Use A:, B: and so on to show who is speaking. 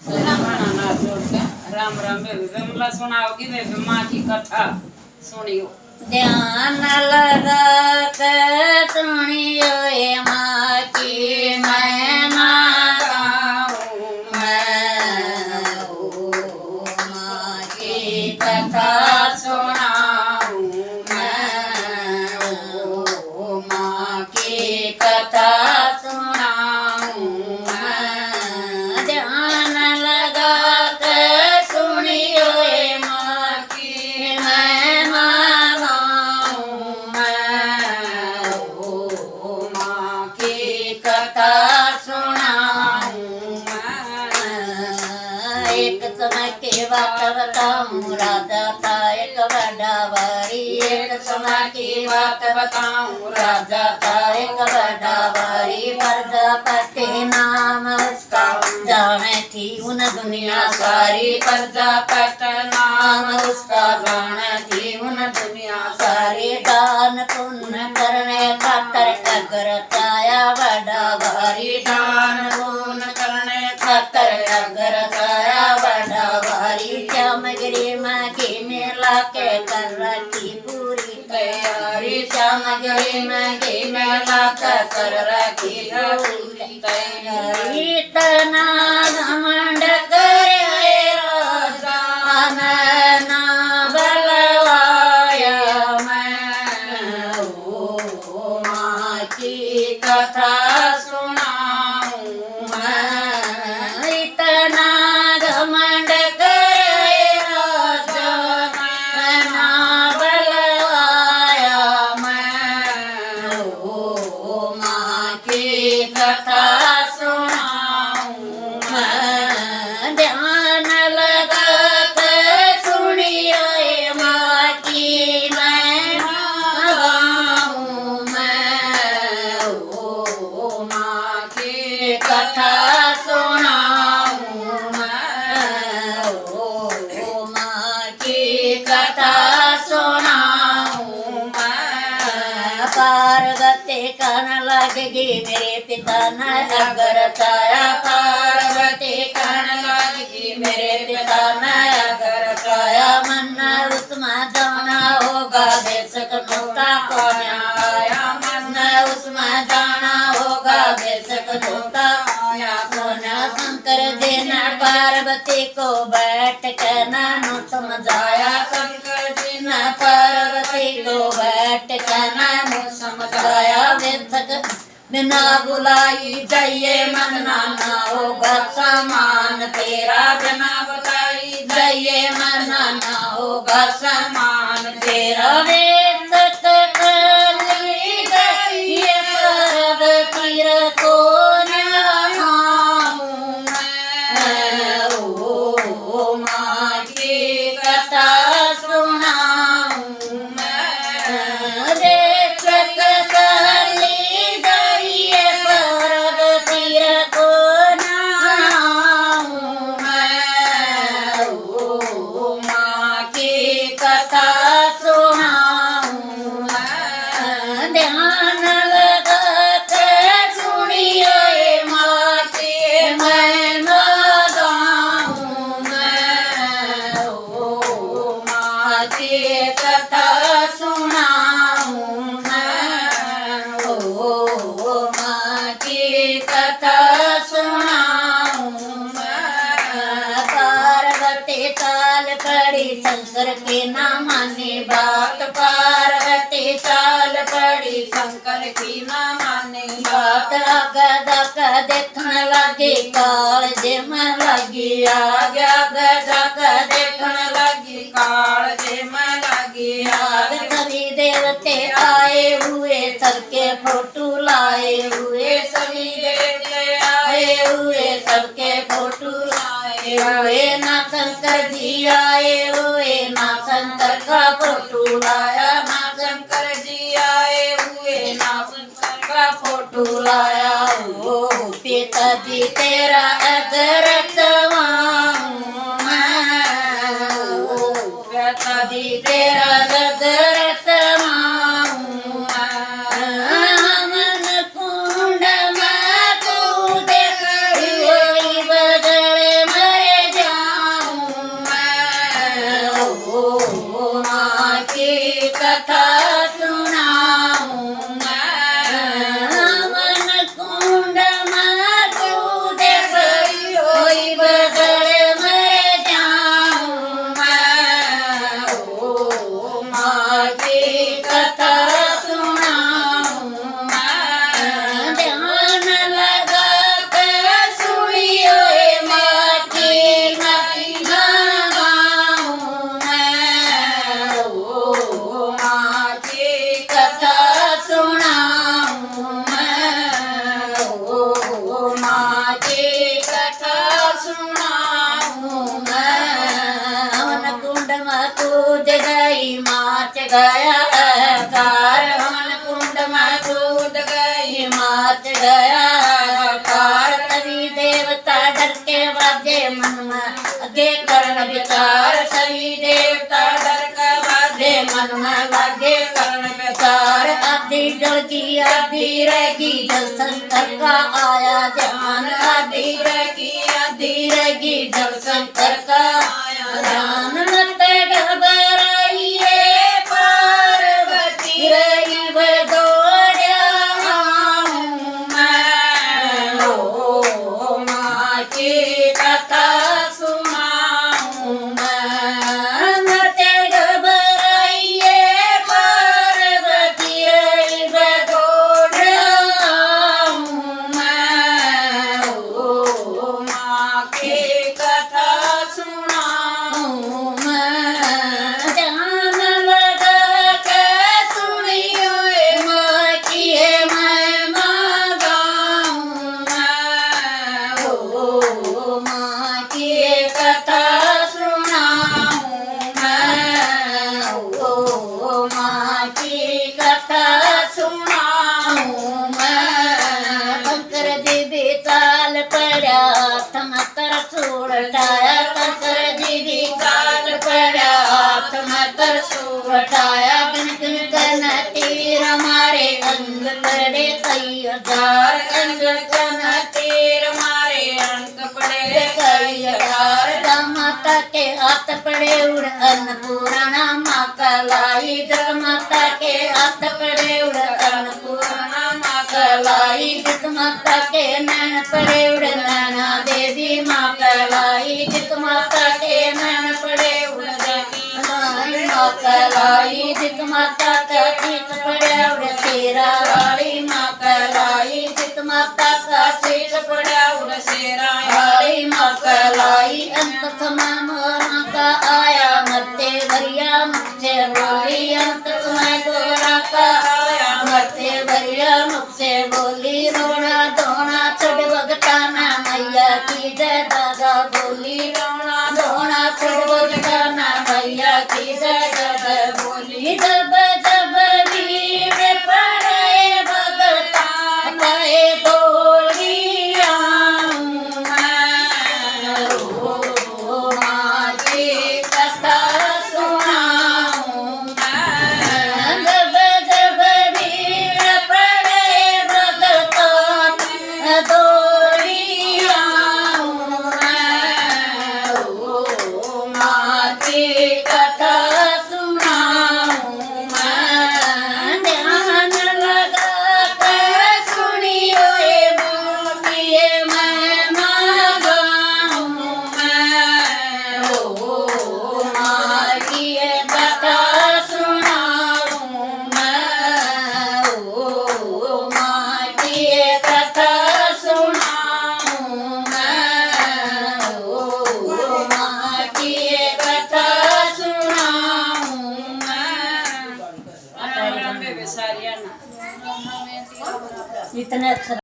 A: राम राम विमला सुनाओगी माँ की कथा सुनियो।
B: ध्यान लगा कर सुनियो ये माँ की महिमा गाऊं मैं, ओ माँ की कथा सुनाऊं मैं, ओ माँ की कथा सुनाऊं मैं। ध्यान लगा कर सुनियो ये माँ की महिमा गाऊं मैं, ओ माँ की कथा सुनाऊं मैं। एक समय की बात बताऊं, राजा था एक बड़ा भारी। एक समय की बात बताऊं, राजा था एक बड़ा भारी। प्रजापति नाम उसका जाने थी उन दुनिया सारी। प्रजापति नाम उसका जाने थी उन दुनिया सारी। दान पुण्य करने खातर अग्रताया बड़ा भारी। दान पुण्य करने खातर अग्रताया बड़ा भारी। श्यामगिरी माँ की मेला के कर रखी पूरी तैयारी। श्यामगिरी माँ की मेला के कर रखी पूरी तैयारी। इतना घमंड करे राजा मैना बलवाया मैं, ओ माँ की कथा सुनाऊं मैं। इतना घमंड करे राजा मैना बलवाया मैं, ओ माँ की कथा सुनाऊं मैं। ध्यान लगा कर सुनियो ये माँ की महिमा गाऊं मैं, ओ माँ की कथा सुनाऊं मैं, ओ माँ की कथा सुनाऊं मैं। पार्वती कहने लगेगी मेरे पिता ने अग्रताया। पार्वती कहने लगेगी मेरे पिता ने अग्रताया। मन उसमें जाना होगा बेशक नोता कौन आया। मन उसमें जाना होगा बेशक नोता आया कौन। शंकर जी ने पार्वती को बैठ के नानो समझाया। शंकर जी ने पार्वती को बैठ के नानो समझाया। बेशक बिना बुलाई जाइए मन्ना ना होगा सामान तेरा। बिना बुलाई जाइए मन्ना ना होगा सामान तेरा। बेशक कली जाइए पार्वती को नहाऊं मैं, ओ माँ की कथा सुनाऊं मैं। बेशक कली जाइए पार्वती को नहाऊं मैं, ओ माँ की कथा सुनाऊं मैं। ध्यान लगा कर सुनियो ये माँ की महिमा गाऊं मैं, ओ माँ की कथा सुनाऊं मैं, ओ माँ की कथा सुनाऊं मैं। पार्वती चाल पड़ी शंकर की ना माने बात। पार्वती चाल पड़ी शंकर की ना माने बात। गदक देखने लगी काल जिम लगी आग। गदक देखने लगी काल जिम लगी आग। सभी देवते आए हुए सबके फोटो लाए हुए। सभी देवते आए हुए सबके फोटो लाए हुए। ना शंकर जी आए हुए ना शंकर का फोटो लाया। ना शंकर जी आए हुए ना शंकर का फोटो लाया। ओ पिताजी तेरा अग्रतवाऊं मैं, ओ पिताजी तेरा अग्रतवाऊं मैं। मन कुंड में तू देख बगल में
A: सुनाऊं मैं।
B: हवन कुंड में कूद गई माच गया कार, हवन कुंड में कूद गई माच गया कार। सभी देवता डर के बाजे मन में आगे करण विचार, सभी देवता डर के बाजे मन में आगे करण विचार। आधी जलगी आधी रहेगी जल शंकर का आया ध्यान, आधी रहेगी जल शंकर का आया ध्यान। नते घबराइए पार्वती रही वे दौड़या आऊं मैं, ओ माँ की कथा सुनाऊं मैं। नते घबराइए पार्वती रही वे दौड़या आऊं मैं, ओ
A: माँ की कथा सुनाऊं
B: मैं। ध्यान लगा के सुनियो माँ की महिमा गाऊं मैं, ओ माँ की कथा सुनाऊं मैं, ओ माँ की कथा सुनाऊं मैं। शंकर जी भी चाल पड़ा थमकर सूर उठाया, शंकर जी भी चाल पड़ा थमकर सूर उठाया। बिन बिन कन तीर मारे अंग पड़े कई हजार, अंग कन
A: तीर मारे अंक पड़े
B: कई हजार। माता के हाथ पड़े उड़ अन्नपूर्णा माँ कलाई, जग माता के हाथ पड़े उड़ अन्नपूर्णा माँ कलाई। जित माता के नैन पड़े उड़ नैना देवी माँ कलाई, जित माता के नैन पड़े उड़ देवी माँ कलाई। जित माता का शीत पड़े उड़ शेरा वाली माँ कलाई, जित माता का शीत पड़े उड़ शेरा वाली माँ कलाई। अंत समय मोरा का आया मरते भरिया मुझसे बोली, अंत समय गोरा का आया मरते भरिया मुझसे बोली। रोना धोना छोड़ भगताना मैया की जय दादा बोली, रोना धोना छोड़ भगताना मैया की जय दादा बोली। जब जब वीर पड़े भगता पाए बोली आऊं मैं, ओ माँ की कथा सुनाऊं मैं। जब जब वीर पड़े भगता दौड़ी आऊं मैं, ओ माँ की कथा सुनाऊं मैं। ध्यान लगा कर सुनियो ये बोलिए मैं गाऊं मैं, ओ माँ की कथा सुनाऊं मैं, ओ माँ की कथा सुनाऊं मैं, ओ माँ की कथा सुनाऊं मैं।
A: राम राम बेबे सारिया ना
B: इतने अक्षर